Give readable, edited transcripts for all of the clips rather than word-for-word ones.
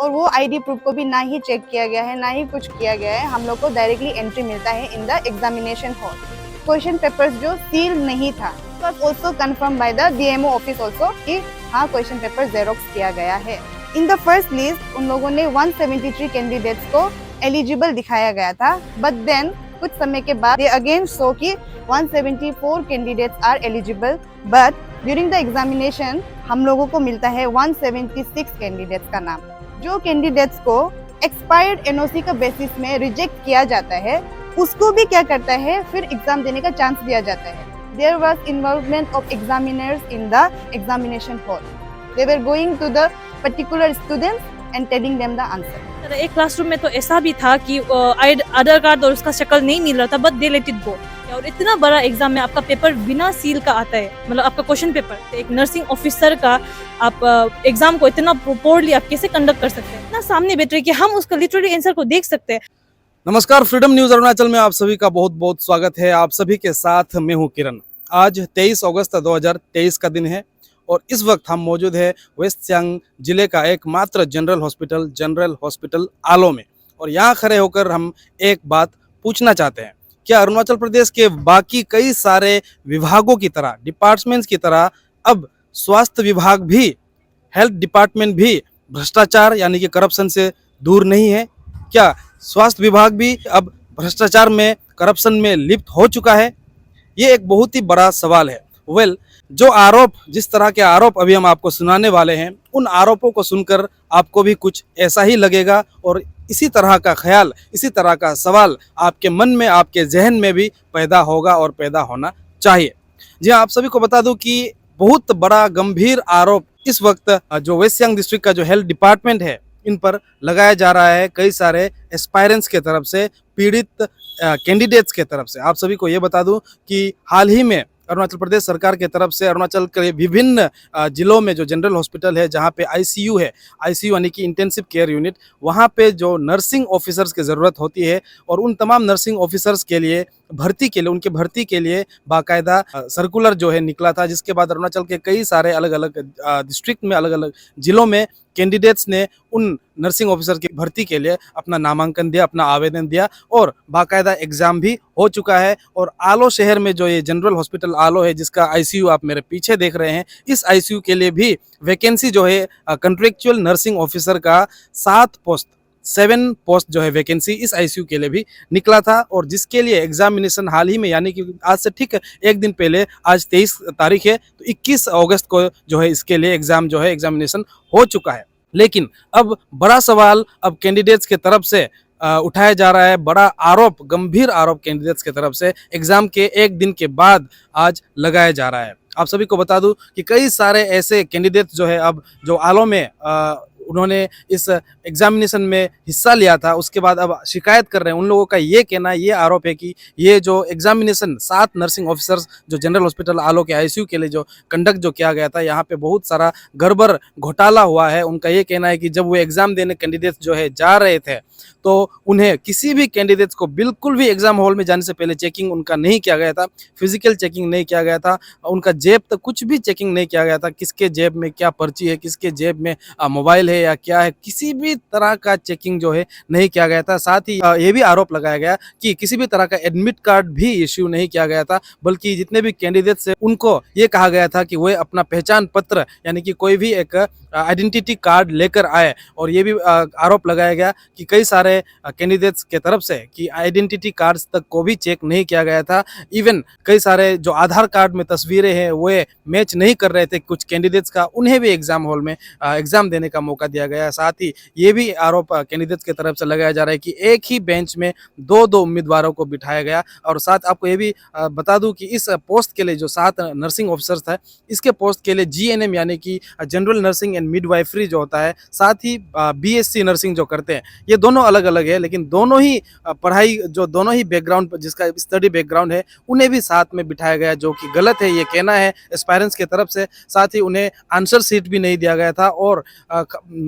और वो ID proof को भी ना ही चेक किया गया है, ना ही कुछ किया गया है। हम लोग को डायरेक्टली एंट्री मिलता है in the examination hall. Question papers जो सील नहीं था, also confirm by the DMO office also कि हाँ क्वेश्चन पेपर जेरोक्स किया गया है। इन द फर्स्ट लिस्ट उन लोगों ने 173 कैंडिडेट्स को एलिजिबल दिखाया गया था, बट देन कुछ समय के बाद दे अगेन शो कि 174 candidates are eligible, but during the examination हम लोगों को मिलता है 176 कैंडिडेट्स का नाम। जो कैंडिडेट्स को एक्सपायर्ड एनओसी का बेसिस में रिजेक्ट किया जाता है, उसको भी क्या करता है, फिर एग्जाम देने का चांस दिया जाता है। There was involvement of examiners in the examination hall. They were going to the particular students and telling them the answer. एक क्लासरूम में तो ऐसा भी था कि आधार कार्ड और उसका शक्ल नहीं मिल रहा था, but they let it go. और इतना बड़ा एग्जाम में आपका पेपर बिना सील का आता है, मतलब आपका क्वेश्चन पेपर एक नर्सिंग ऑफिसर का, आप एग्जाम को इतना प्रोपरली आप कैसे कंडक्ट कर सकते हैं, इतना सामने बैठ रहे कि हम उसका लिटरली आंसर को देख सकते हैं। नमस्कार, फ्रीडम न्यूज अरुणाचल में आप सभी का बहुत बहुत स्वागत है। आप सभी के साथ मैं हूं किरण। आज 23 अगस्त 2023 का दिन है और इस वक्त हम मौजूद है वेस्ट सियांग जिले का एकमात्र जनरल हॉस्पिटल आलो में। और यहाँ खड़े होकर हम एक बात पूछना चाहते हैं, क्या अरुणाचल प्रदेश के बाकी कई सारे विभागों की तरह, डिपार्टमेंट्स की तरह अब स्वास्थ्य विभाग भी, हेल्थ डिपार्टमेंट भी भ्रष्टाचार यानी कि करप्शन से दूर नहीं है? क्या स्वास्थ्य विभाग भी अब भ्रष्टाचार में, करप्शन में लिप्त हो चुका है? ये एक बहुत ही बड़ा सवाल है। जिस तरह के आरोप अभी हम आपको सुनाने वाले हैं, उन आरोपों को सुनकर आपको भी कुछ ऐसा ही लगेगा और इसी तरह का ख्याल, इसी तरह का सवाल आपके मन में, आपके जहन में भी पैदा होगा और पैदा होना चाहिए। जी हाँ, आप सभी को बता दूं कि बहुत बड़ा गंभीर आरोप इस वक्त जो वेस्ट सियांग डिस्ट्रिक्ट का जो हेल्थ डिपार्टमेंट है, इन पर लगाया जा रहा है कई सारे एस्पायरेंट्स के तरफ से, पीड़ित कैंडिडेट्स के तरफ से। आप सभी को ये बता दूं कि हाल ही में अरुणाचल प्रदेश सरकार के तरफ से अरुणाचल के विभिन्न जिलों में जो जनरल हॉस्पिटल है, जहाँ पे आईसीयू है, आईसीयू यानी कि इंटेंसिव केयर यूनिट, वहाँ पे जो नर्सिंग ऑफिसर्स की ज़रूरत होती है और उन तमाम नर्सिंग ऑफिसर्स के लिए उनके भर्ती के लिए बाकायदा सर्कुलर जो है निकला था, जिसके बाद अरुणाचल के कई सारे अलग अलग डिस्ट्रिक्ट में, अलग अलग जिलों में कैंडिडेट्स ने उन नर्सिंग ऑफिसर की भर्ती के लिए अपना नामांकन दिया, अपना आवेदन दिया और बाकायदा एग्जाम भी हो चुका है। और आलो शहर में जो ये जनरल हॉस्पिटल आलो है, जिसका आईसीयू आप मेरे पीछे देख रहे हैं, इस आईसीयू के लिए भी वैकेंसी जो है कॉन्ट्रेक्चुअल नर्सिंग ऑफिसर का 7 पोस्ट जो है वैकेंसी इस आईसीयू के लिए भी निकला था। और जिसके लिए एग्जामिनेशन हाल ही में, यानी कि आज से ठीक एक दिन पहले, आज 23 तारीख है, तो 21 अगस्त को जो है इसके लिए एग्जामिनेशन हो चुका है। लेकिन अब बड़ा सवाल अब कैंडिडेट्स के तरफ से उठाया जा रहा है, बड़ा आरोप, गंभीर आरोप कैंडिडेट्स के तरफ से एग्जाम के एक दिन के बाद आज लगाया जा रहा है। आप सभी को बता दूं कि कई सारे ऐसे कैंडिडेट्स जो है अब जो आलो में उन्होंने इस एग्जामिनेशन में हिस्सा लिया था, उसके बाद अब शिकायत कर रहे हैं। उन लोगों का ये कहना, ये आरोप है कि ये जो एग्जामिनेशन 7 नर्सिंग ऑफिसर्स जो जनरल हॉस्पिटल आलो के आईसीयू के लिए जो कंडक्ट जो किया गया था, यहाँ पे बहुत सारा गड़बड़ घोटाला हुआ है। उनका ये कहना है कि जब वो एग्जाम देने कैंडिडेट्स जो है जा रहे थे, तो उन्हें किसी भी कैंडिडेट्स को बिल्कुल भी एग्जाम हॉल में जाने से पहले चेकिंग उनका नहीं किया गया था, फिजिकल चेकिंग नहीं किया गया था, उनका जेब तक कुछ भी चेकिंग नहीं किया गया था, किसके जेब में क्या पर्ची है, किसके जेब में मोबाइल है या क्या है, किसी भी तरह का चेकिंग जो है नहीं किया गया था। साथ ही ये भी आरोप लगाया गया कि किसी भी तरह का एडमिट कार्ड भी इश्यू नहीं किया गया था, बल्कि जितने भी कैंडिडेट्स हैं उनको ये कहा गया था कि वो अपना पहचान पत्र यानी कि कोई भी एक आइडेंटिटी कार्ड लेकर आए। और ये भी आरोप लगाया गया कि कई सारे कैंडिडेट्स के तरफ से कि आइडेंटिटी कार्ड्स तक को भी चेक नहीं किया गया था। इवन कई सारे जो आधार कार्ड में तस्वीरें हैं वो मैच नहीं कर रहे थे कुछ कैंडिडेट्स का, उन्हें भी एग्जाम हॉल में एग्जाम देने का मौका दिया गया। साथ ही ये भी आरोप कैंडिडेट्स की तरफ से लगाया जा रहा है कि एक ही बेंच में 2-2 उम्मीदवारों को बिठाया गया। और साथ आपको ये भी बता दूं कि इस पोस्ट के लिए जो 7 नर्सिंग ऑफिसर्स था, इसके पोस्ट के लिए जीएनएम यानी कि जनरल नर्सिंग मिडवाइफरी जो होता है, साथ ही बीएससी नर्सिंग जो करते हैं, ये दोनों अलग अलग है, लेकिन दोनों ही पढ़ाई, जो दोनों ही बैकग्राउंड, जिसका स्टडी बैकग्राउंड है, उन्हें भी साथ में बिठाया गया, जो कि गलत है, ये कहना है एस्पायरेंट्स की तरफ से। साथ ही उन्हें आंसर शीट भी नहीं दिया गया था। और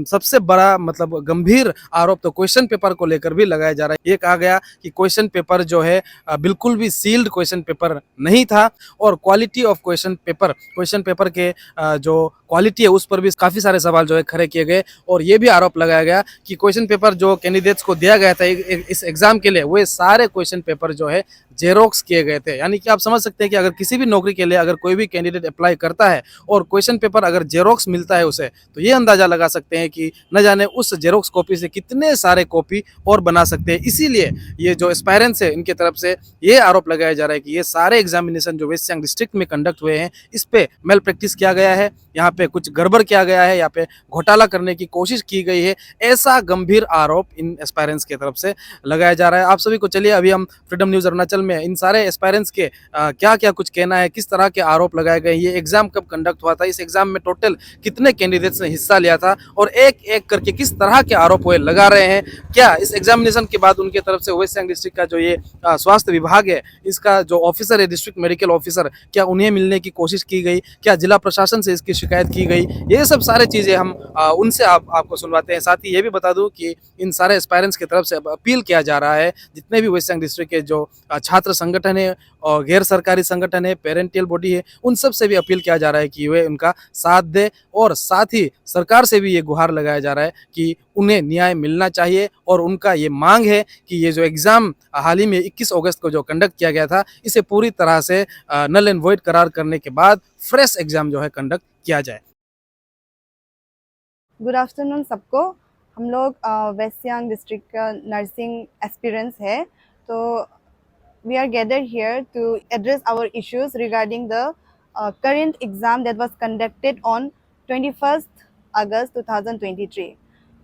सबसे बड़ा मतलब गंभीर आरोप तो क्वेश्चन पेपर को लेकर भी लगाया जा रहा है। ये कहा गया कि क्वेश्चन पेपर जो है बिल्कुल भी सील्ड क्वेश्चन पेपर नहीं था और क्वालिटी ऑफ क्वेश्चन पेपर के जो क्वालिटी है उस पर भी काफ़ी सारे सवाल जो है खड़े किए गए और ये भी आरोप लगाया गया कि क्वेश्चन पेपर जो कैंडिडेट्स को दिया गया था इस एग्जाम के लिए वो सारे क्वेश्चन पेपर जो है जेरोक्स किए गए थे। यानी कि आप समझ सकते हैं कि अगर किसी भी नौकरी के लिए अगर कोई भी कैंडिडेट अप्लाई करता है और क्वेश्चन पेपर अगर जेरोक्स मिलता है उसे, तो ये अंदाजा लगा सकते हैं कि न जाने उस जेरोक्स कॉपी से कितने सारे कॉपी और बना सकते हैं। इसीलिए ये जो एस्पायरेंट्स है इनके तरफ से ये आरोप लगाया जा रहा है कि ये सारे एग्जामिनेशन जो वेस्ट सियांग डिस्ट्रिक्ट में कंडक्ट हुए हैं इस पे मेल प्रैक्टिस किया गया है, यहाँ पे कुछ गड़बड़ किया गया है, यहाँ पे घोटाला करने की कोशिश की गई है, ऐसा गंभीर आरोप इन एस्पायरेंट्स की तरफ से लगाया जा रहा है। आप सभी को चलिए अभी हम फ्रीडम न्यूज़ अरुणाचल में इन सारे एस्पायरेंट्स के क्या क्या कुछ कहना है, किस तरह के आरोप लगाए गए, ये एग्जाम कब कंडक्ट हुआ था, इस एग्जाम में टोटल कितने कैंडिडेट्स ने हिस्सा लिया था और एक एक करके किस तरह के आरोप हुए लगा रहे हैं, क्या इस एग्जामिनेशन के बाद उनके तरफ से वेस्ट सियांग डिस्ट्रिक्ट का जो ये स्वास्थ्य विभाग है इसका जो ऑफिसर है डिस्ट्रिक्ट मेडिकल ऑफिसर, क्या उन्हें मिलने की कोशिश की गई, क्या जिला प्रशासन से इसकी शिकायत की गई, ये सब सारे चीज़ें हम उनसे आपको सुनवाते हैं। साथ ही ये भी बता दूं कि इन सारे एस्पायरेंट्स की तरफ से अपील किया जा रहा है, जितने भी वेस्ट सियांग डिस्ट्रिक्ट के जो छात्र संगठन है और गैर सरकारी संगठन है, पेरेंटियल बॉडी है, उन सब से भी अपील किया जा रहा है कि वे उनका साथ दे और साथ ही सरकार से भी ये गुहार लगाया जा रहा है कि उन्हें न्याय मिलना चाहिए और उनका ये मांग है कि ये जो एग्ज़ाम हाल ही में 21 अगस्त को जो कंडक्ट किया गया था इसे पूरी तरह से नल एंड वॉइड करार करने के बाद फ्रेश एग्ज़ाम जो है कंडक्ट किया जाए। गुड आफ्टरनून सबको। हम लोग वेस्ट सियांग डिस्ट्रिक्ट का नर्सिंग एस्पिरेंट्स है, तो we are gathered here to address our issues regarding the current exam that was conducted on 21st August 2023.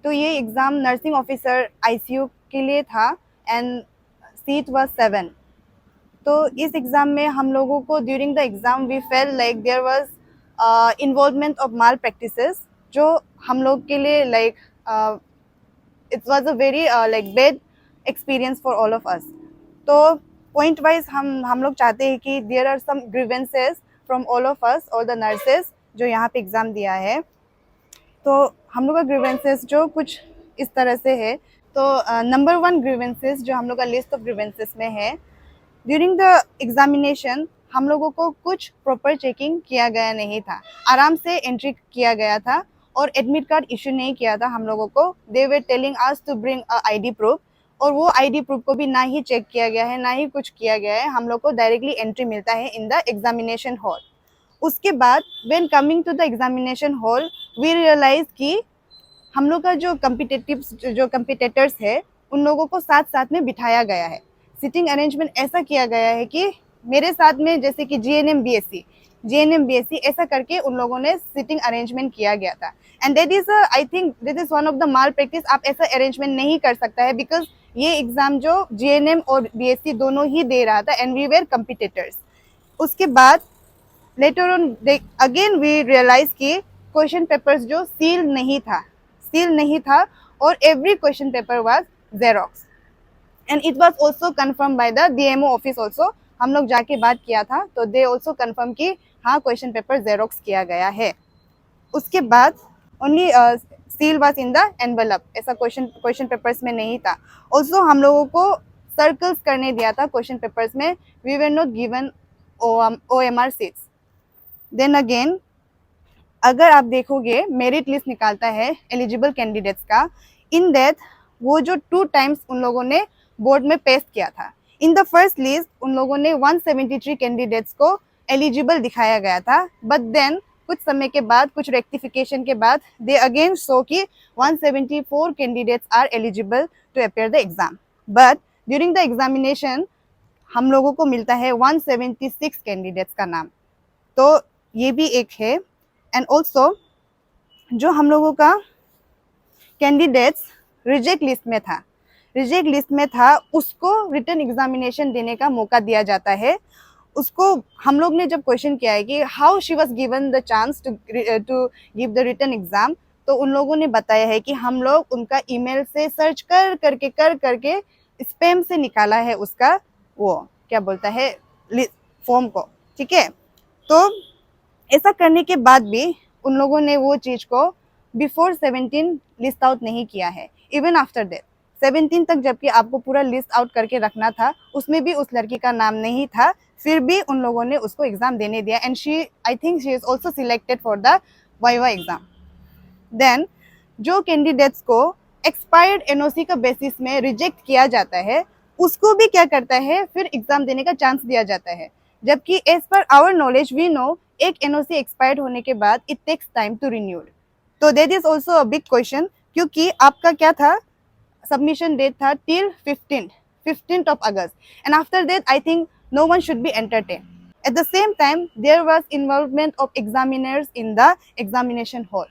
तो ये एग्ज़ाम नर्सिंग ऑफिसर ICU के लिए था एंड सीट वाज 7। तो इस एग्ज़ाम में हम लोगों को during the exam we fell like there was involvement of malpractices, जो हम लोग के लिए like it was a very like bad experience for all of us. तो पॉइंट वाइज हम लोग चाहते हैं कि there are some grievances from all of us और द नर्सेस जो यहाँ पे एग्ज़ाम दिया है। तो हम लोग का ग्रीवेंसेस जो कुछ इस तरह से है। तो नंबर 1 ग्रीवेंसेस जो हम लोग का लिस्ट ऑफ ग्रीवेंसेस में है, ड्यूरिंग द एग्जामिनेशन हम लोगों को कुछ प्रॉपर चेकिंग किया गया नहीं था, आराम से एंट्री किया गया था और एडमिट कार्ड इशू नहीं किया था हम लोगों को। They were telling us to bring a ID proof और वो ID प्रूफ को भी ना ही चेक किया गया है, ना ही कुछ किया गया है। हम लोग को डायरेक्टली एंट्री मिलता है इन द एग्जामिनेशन हॉल। उसके बाद when coming to the examination hall we realise कि हम लोग का जो कम्पिटिटर्स है उन लोगों को साथ साथ में बिठाया गया है। सिटिंग अरेंजमेंट ऐसा किया गया है कि मेरे साथ में जैसे कि GNM BSc ऐसा करके उन लोगों ने सिटिंग अरेंजमेंट किया गया था and that is I think that is one of the mall practice. आप ऐसा अरेंजमेंट नहीं कर सकता है बिकॉज ये एग्ज़ाम जो GNM और BSc दोनों ही दे रहा था एंड वी वेर कम्पिटिटर्स। उसके बाद later on again we realise कि क्वेश्चन पेपर्स जो सील नहीं था और every question paper was xerox and it was also confirm by the DMO office also. हम लोग जाके बात किया था तो दे ऑल्सो कंफर्म कि हाँ क्वेश्चन पेपर जेरोक्स किया गया है। उसके बाद only seal was in the envelope, ऐसा क्वेश्चन पेपर्स में नहीं था। ऑल्सो हम लोगों को सर्कल्स करने दिया था क्वेश्चन पेपर्स में। We were not given OMR sheets. Then again अगर आप देखोगे मेरिट लिस्ट निकालता है एलिजिबल कैंडिडेट्स का, इन दैट वो जो 2 टाइम्स उन लोगों ने बोर्ड में पेस्ट किया था। इन द फर्स्ट लिस्ट उन लोगों ने 173 कैंडिडेट्स को एलिजिबल दिखाया गया था, बट देन कुछ समय के बाद कुछ रेक्टिफिकेशन के बाद दे अगेन शो कि 174 candidates are eligible to appear the exam, but during the examination हम लोगों को मिलता है 176 कैंडिडेट्स का नाम। तो ये भी एक है। एंड ऑल्सो जो हम लोगों का कैंडिडेट्स रिजेक्ट लिस्ट में था उसको रिटन एग्जामिनेशन देने का मौका दिया जाता है। उसको हम लोग ने जब क्वेश्चन किया है कि how she was given the chance to give the written exam, तो उन लोगों ने बताया है कि हम लोग उनका ईमेल से सर्च कर करके स्पैम से निकाला है उसका वो क्या बोलता है फॉर्म को, ठीक है। तो ऐसा करने के बाद भी उन लोगों ने वो चीज़ को बिफोर 17 लिस्ट आउट नहीं किया है। इवन आफ्टर दैट 17 तक जबकि आपको पूरा लिस्ट आउट करके रखना था, उसमें भी उस लड़की का नाम नहीं था, फिर भी उन लोगों ने उसको एग्ज़ाम देने दिया and she I think she is also selected for the viva exam. Then जो कैंडिडेट्स को एक्सपायर्ड एनओसी का बेसिस में रिजेक्ट किया जाता है उसको भी क्या करता है, फिर एग्जाम देने का चांस दिया जाता है। जबकि एज पर आवर नॉलेज वी नो एक एनओसी एक्सपायर्ड होने के बाद it takes time to renewed. तो that is also a big question, क्योंकि आपका क्या था, submission date था till 15th of August, and after that I think no one should be entertained. At the same time, there was involvement of examiners in the examination hall.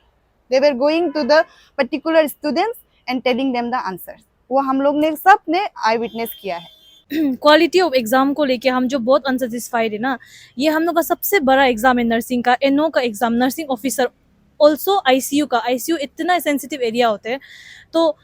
They were going to the particular students and telling them the answers. वो हम लोग ने सब ने आई witness किया है। Quality of exam को लेके हम जो बहुत अनसेटिस्फाइड है ना, ये हम लोग का सबसे बड़ा एग्जाम है नर्सिंग का, एनओ का exam, nursing officer, also ICU का। आईसीयू इतना सेंसिटिव एरिया होता है, तो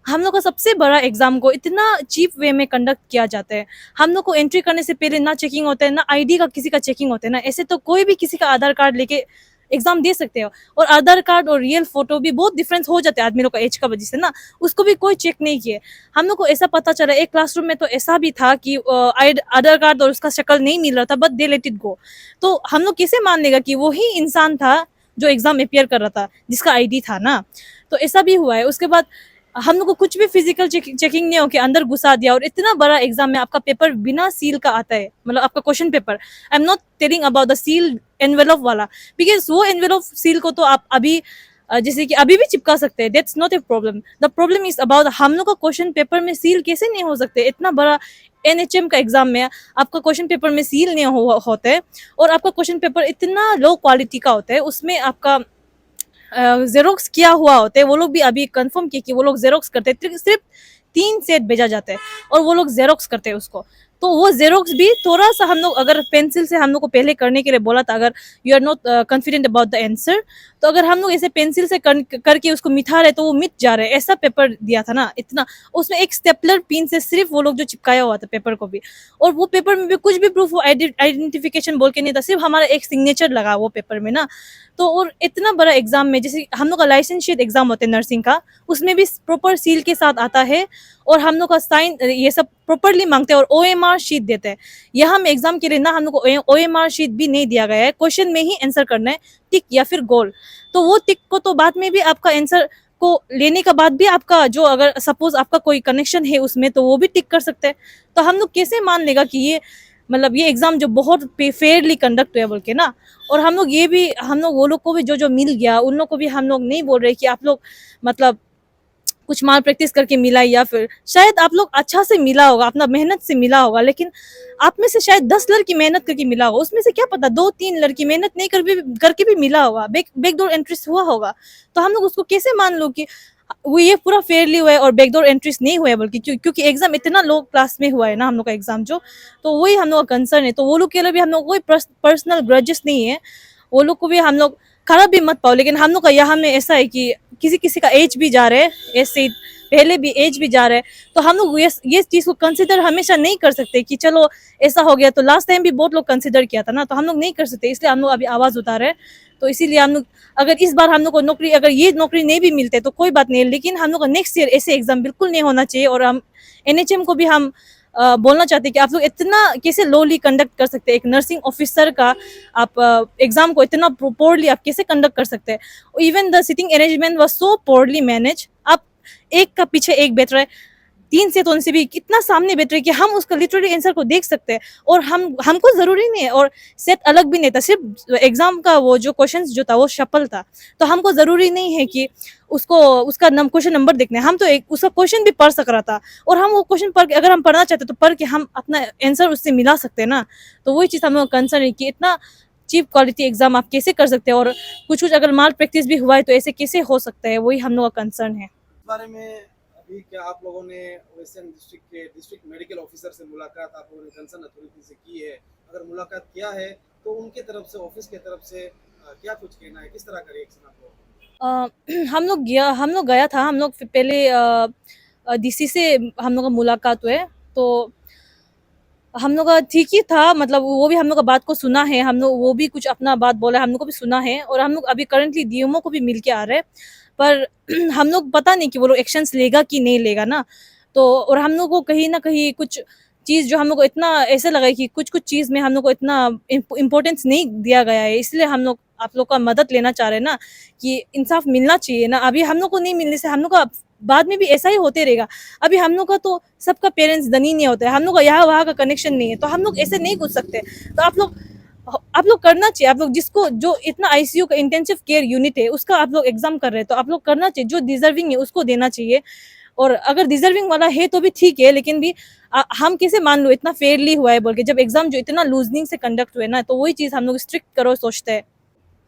हम लोग का सबसे बड़ा एग्जाम को इतना चीप वे में कंडक्ट किया जाता है। हम लोग को एंट्री करने से पहले ना चेकिंग होता है, ना आईडी का किसी का चेकिंग होता है ना। ऐसे तो कोई भी किसी का आधार कार्ड लेके एग्जाम दे सकते हो, और आधार कार्ड और रियल फोटो भी बहुत डिफरेंस हो जाते हैं आदमी लोग का एज का वजह से ना, उसको भी कोई चेक नहीं किए। हम लोग को ऐसा पता चला एक क्लासरूम में तो ऐसा भी था कि आधार कार्ड और उसका शक्ल नहीं मिल रहा था, but they let it go. तो हम लोग कैसे मान लेगा कि वही इंसान था जो एग्जाम अपियर कर रहा था, जिसका आईडी था ना। तो ऐसा भी हुआ है। उसके बाद हम लोग को कुछ भी फिजिकल चेकिंग नहीं होके अंदर घुसा दिया, और इतना बड़ा एग्जाम में आपका पेपर बिना सील का आता है, मतलब आपका question paper. I am not telling about the seal envelope वाला, बिकॉज वो एनवेलप सील को तो आप अभी जैसे कि अभी भी चिपका सकते हैं, that's not a problem. The problem is about हम लोग का क्वेश्चन पेपर में सील कैसे नहीं हो सकते। इतना बड़ा एनएचएम का एग्जाम में आपका क्वेश्चन पेपर में सील नहीं होता है, और आपका क्वेश्चन पेपर इतना लो क्वालिटी का होता है, उसमें आपका जेरोक्स किया हुआ होता है। वो लोग भी अभी कंफर्म किए कि वो लोग जेरोक्स करते हैं, सिर्फ 3 सेट भेजा जाता है और वो लोग जेरोक्स करते हैं उसको। तो वो जेरोक्स भी थोड़ा सा हम लोग अगर पेंसिल से हम लोग को पहले करने के लिए बोला था, अगर you are not confident about the answer, तो अगर हम लोग ऐसे पेंसिल से करके उसको मिटा रहे तो वो मिट जा रहा है, ऐसा पेपर दिया था ना। इतना उसमें एक स्टेपलर पिन से सिर्फ वो लोग जो चिपकाया हुआ था पेपर को भी, और वो पेपर में भी कुछ भी प्रूफ आइडेंटिफिकेशन बोल के नहीं था, सिर्फ हमारा एक सिग्नेचर लगा वो पेपर में ना। तो और इतना बड़ा एग्जाम में, जैसे हम लोग का लाइसेंस शीट एग्जाम होते हैं नर्सिंग का, उसमें भी प्रॉपर सील के साथ आता है, और हम लोग का साइन ये सब प्रॉपरली मांगते हैं, और ओएमआर शीट देते हैं। यहाँ में एग्जाम के लिए ना हम लोग को ओएमआर शीट भी नहीं दिया गया है, क्वेश्चन में ही आंसर करना है, टिक या फिर गोल। तो वो टिक को तो बाद में भी आपका आंसर को लेने का बाद भी आपका जो, अगर सपोज आपका कोई कनेक्शन है उसमें, तो वो भी टिक कर सकते हैं। तो हम लोग कैसे मान लेगा कि ये मतलब ये एग्जाम जो बहुत फेयरली कंडक्ट हुआ बोल के ना। और हम लोग ये भी, हम लोग वो लोग को भी जो मिल गया, उन लोग को भी हम लोग नहीं बोल रहे कि आप लोग मतलब कुछ माल प्रैक्टिस करके मिला, या फिर शायद आप लोग अच्छा से मिला होगा, अपना मेहनत से मिला होगा, लेकिन आप में से शायद 10 लड़की मेहनत करके मिला होगा, उसमें से क्या पता 2-3 लड़की मेहनत नहीं करके भी मिला होगा, बैकडोर एंट्रीज हुआ होगा। तो हम लोग उसको कैसे मान लो कि वो ये पूरा फेयरली हुआ है और बैकडोर एंट्रीज नहीं हुआ है, बल्कि क्योंकि एग्जाम इतना लो क्लास में हुआ है ना हम लोग का एग्जाम जो, तो वही हम लोग का कंसर्न है। तो वो लोग के लिए भी हम लोग कोई पर्सनल ग्रजेस नहीं है, वो लोग को भी हम लोग खराब भी मत पाओ। लेकिन हम लोग का यहाँ में ऐसा है कि किसी का एज भी जा रहा है, ऐसे पहले भी एज भी जा रहा है, तो हम लोग ये चीज को कंसिडर हमेशा नहीं कर सकते कि चलो ऐसा हो गया। तो लास्ट टाइम भी बहुत लोग कंसिडर किया था ना, तो हम लोग नहीं कर सकते, इसलिए हम लोग अभी आवाज उठा रहे हैं। तो इसीलिए हम लोग, अगर इस बार हम लोग को नौकरी, अगर ये नौकरी नहीं भी मिलते तो कोई बात नहीं, लेकिन हम लोग का नेक्स्ट ईयर ऐसे एग्जाम बिल्कुल नहीं होना चाहिए। और हम एनएचएम को भी हम बोलना चाहते हैं कि आप लोग इतना कैसे लोली कंडक्ट कर सकते हैं, एक नर्सिंग ऑफिसर का आप एग्जाम को इतना पोरली आप कैसे कंडक्ट कर सकते हैं। Even the sitting arrangement was so poorly manage. आप एक का पीछे एक बैठ रहे, 3 से तो उनसे भी कितना सामने बैठ रहे कि हम उसका लिटरली आंसर को देख सकते हैं, और हमको जरूरी नहीं है, और सेट अलग भी नहीं था, सिर्फ एग्जाम का वो जो क्वेश्चंस जो था वो शफल था। तो हमको जरूरी नहीं है कि उसको उसका क्वेश्चन नंबर देखना है, हम तो एक उसका क्वेश्चन भी पढ़ सक रहा था, और हम वो क्वेश्चन पढ़ के, अगर हम पढ़ना चाहते तो पढ़ के हम अपना आंसर उससे मिला सकते हैं ना। तो वही चीज़ हमें कंसर्न है कि इतना चीप क्वालिटी एग्जाम आप कैसे कर सकते हैं, और कुछ अगर माल प्रैक्टिस भी हुआ है तो ऐसे कैसे हो सकता है, वही हम लोग का कंसर्न है। इस बारे में अभी क्या आप लोगों ने वेस्टर्न डिस्ट्रिक्ट के डिस्ट्रिक्ट मेडिकल ऑफिसर से मुलाकात आप लोगों ने कंसर्न अथॉरिटी से की है? अगर मुलाकात किया है तो उनके तरफ से, ऑफिस के तरफ से क्या कुछ कहना है, किस तरह का रिएक्शन आप लोगों हम लोग गया था, हम लोग पहले डीसी से हम लोग का मुलाकात हुए, तो हम लोग का ठीक ही था, मतलब वो भी हम लोग का बात को सुना है, हम लोग वो भी कुछ अपना बात बोला है, हम लोग को भी सुना है, और हम लोग अभी करंटली डीएमओ को भी मिल के आ रहे हैं, पर हम लोग पता नहीं कि वो लोग एक्शंस लेगा कि नहीं लेगा ना। तो और हम लोग को कहीं ना कहीं कुछ चीज़ जो हम लोग को इतना ऐसा लगा है कि कुछ चीज़ में हम लोग को इतना इम्पोर्टेंस नहीं दिया गया है, इसलिए हम लोग आप लोग का मदद लेना चाह रहे हैं ना कि इंसाफ मिलना चाहिए ना। अभी हम लोग को नहीं मिलने से हम लोग का बाद में भी ऐसा ही होते रहेगा। अभी हम लोग का तो सबका पेरेंट्स धनी नहीं होता है, हम लोग का यहाँ वहाँ का कनेक्शन नहीं है, तो हम लोग ऐसे नहीं कुछ सकते। तो आप लोग करना चाहिए। आप लोग जिसको जो इतना आईसीयू का इंटेंसिव केयर यूनिट है उसका आप लोग एग्जाम कर रहे हैं, तो आप लोग करना चाहिए। जो डिजर्विंग है उसको देना चाहिए। और अगर डिजर्विंग वाला है तो भी ठीक है, लेकिन भी हम कैसे मान लो इतना फेयरली हुआ है बोल के, जब एग्जाम जो इतना लूजनिंग से कंडक्ट हुए ना, तो वही चीज हम लोग स्ट्रिक्ट करो सोचते हैं।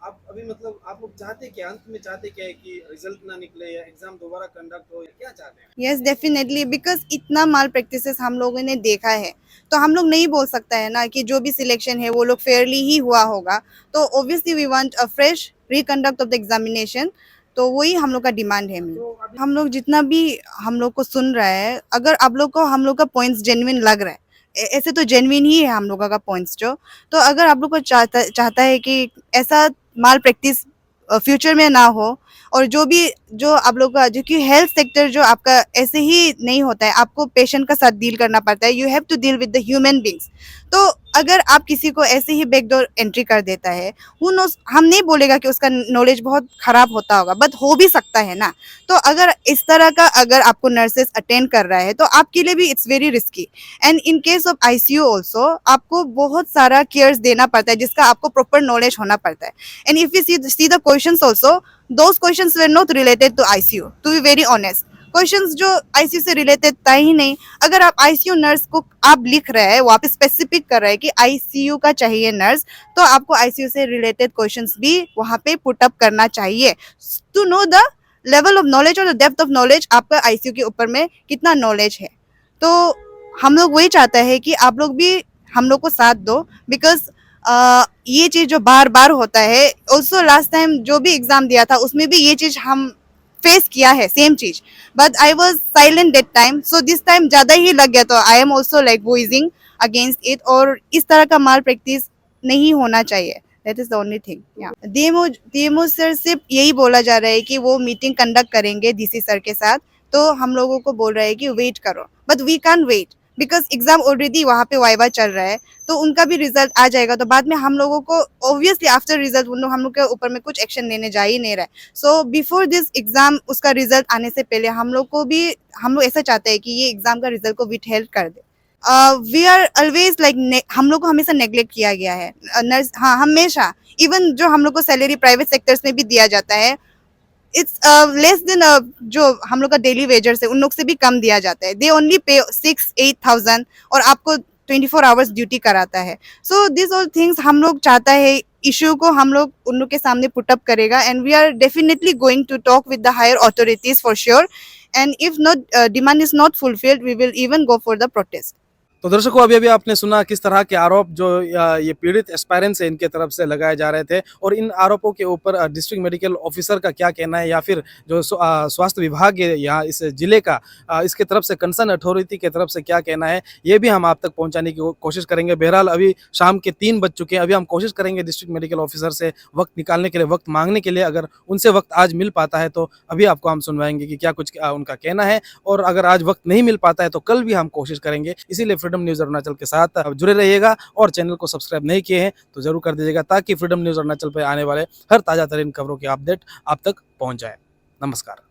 आप अभी मतलब आप लोग चाहते क्या, अंत में चाहते क्या है कि रिजल्ट ना निकले या एग्जाम दोबारा कंडक्ट हो, या क्या चाहते हैं? यस डेफिनेटली, बिकॉज इतना माल प्रैक्टिसेस हम लोगों ने देखा है, तो हम लोग नहीं बोल सकता है ना कि जो भी सिलेक्शन है वो लोग फेयरली ही हुआ होगा। तो obviously we want a fresh reconduct of the examination, तो वही हम लोग का डिमांड है। तो अभी हम लोग जितना भी हम लोग को सुन रहा है, अगर आप लोग को हम लोग का पॉइंट्स जेन्युइन लग रहा है, ऐसे तो जेन्युइन ही है हम लोगों का पॉइंट्स जो, तो अगर आप लोग को चाहता है कि ऐसा माल प्रैक्टिस फ्यूचर में ना हो, और जो आप लोग का, जो कि हेल्थ सेक्टर जो आपका ऐसे ही नहीं होता है, आपको पेशेंट का साथ डील करना पड़ता है, you have to deal with the human beings. तो अगर आप किसी को ऐसे ही बैकडोर एंट्री कर देता है, हु नोस, हम नहीं बोलेगा कि उसका नॉलेज बहुत खराब होता होगा, बट हो भी सकता है ना। तो अगर इस तरह का अगर आपको नर्सेस अटेंड कर रहा है तो आपके लिए भी it's very risky. And in case of ICU also आपको बहुत सारा केयर्स देना पड़ता है, जिसका आपको प्रॉपर नॉलेज होना पड़ता है। And if you see the questions also, those questions were not related to ICU, to be very honest। Questions जो आईसीयू से रिलेटेड था ही नहीं। अगर आप आईसीयू नर्स को आप लिख रहे हैं, वहाँ पे स्पेसिफिक कर रहे हैं कि आईसीयू का चाहिए नर्स, तो आपको आईसीयू से रिलेटेड क्वेश्चंस भी वहाँ पे पुट अप करना चाहिए, to know the level of knowledge और द डेप्थ ऑफ नॉलेज, आपका आईसीयू के ऊपर में कितना नॉलेज है। तो हम लोग वही चाहते हैं कि आप लोग भी हम लोग को साथ दो, बिकॉज ये चीज जो बार बार होता है, ऑल्सो लास्ट टाइम जो भी एग्जाम दिया था उसमें भी ये चीज हम फेस किया है, सेम चीज, but I was silent that time. So this time ज्यादा ही लग गया, तो I am also like voicing against it, और इस तरह का माल प्रैक्टिस नहीं होना चाहिए। That is the only thing. DMO sir से यही बोला जा रहा है कि वो मीटिंग कंडक्ट करेंगे डीसी सर के साथ, तो हम लोगों को बोल रहे हैं कि वेट करो, but we can wait because exam already वहाँ पे वाइवा चल रहा है, तो उनका भी रिजल्ट आ जाएगा, तो बाद में हम लोगों को ऑब्वियसली आफ्टर रिजल्ट हम लोग के ऊपर में कुछ एक्शन लेने जा ही नहीं रहा है। सो बिफोर दिस एग्जाम, उसका रिजल्ट आने से पहले हम लोग ऐसा चाहते हैं कि ये एग्जाम का रिजल्ट को विथ हेल्प कर दे। वी आर ऑलवेज लाइक, हम लोग को हमेशा नेग्लेक्ट किया गया है नर्स, हाँ हमेशा। इवन जो हम लोग को सैलरी प्राइवेट सेक्टर्स में भी दिया जाता है, इट्स लेस देन जो हम लोग का डेली वेजर्स है उन लोग से भी कम दिया जाता है। दे ओनली पे 6-8,000 और आपको 24 आवर्स ड्यूटी कराता है। सो दिस ऑल थिंग्स हम लोग चाहता है, इशू को हम लोग उन लोग के सामने पुट अप करेगा, and we are definitely going to talk with the higher authorities for sure, and if not demand is not fulfilled, we will even go for the protest. तो दर्शकों, अभी आपने सुना किस तरह के आरोप जो ये पीड़ित एस्पायरेंट्स हैं इनके तरफ से लगाए जा रहे थे, और इन आरोपों के ऊपर डिस्ट्रिक्ट मेडिकल ऑफिसर का क्या कहना है, या फिर जो स्वास्थ्य विभाग है यहाँ इस जिले का, इसके तरफ से कंसर्न अथॉरिटी के तरफ से क्या कहना है, ये भी हम आप तक पहुँचाने की कोशिश करेंगे। बहरहाल अभी शाम के 3 बज चुके हैं, अभी हम कोशिश करेंगे डिस्ट्रिक्ट मेडिकल ऑफिसर से वक्त निकालने के लिए, वक्त मांगने के लिए। अगर उनसे वक्त आज मिल पाता है तो अभी आपको हम सुनवाएंगे कि क्या कुछ उनका कहना है, और अगर आज वक्त नहीं मिल पाता है तो कल भी हम कोशिश करेंगे। इसीलिए फ्रीडम न्यूज़ अरुणाचल के साथ जुड़े रहिएगा, और चैनल को सब्सक्राइब नहीं किए हैं तो जरूर कर दीजिएगा, ताकि फ्रीडम न्यूज़ अरुणाचल पर आने वाले हर ताज़ा तरीन खबरों की अपडेट आप तक पहुंच जाए। नमस्कार।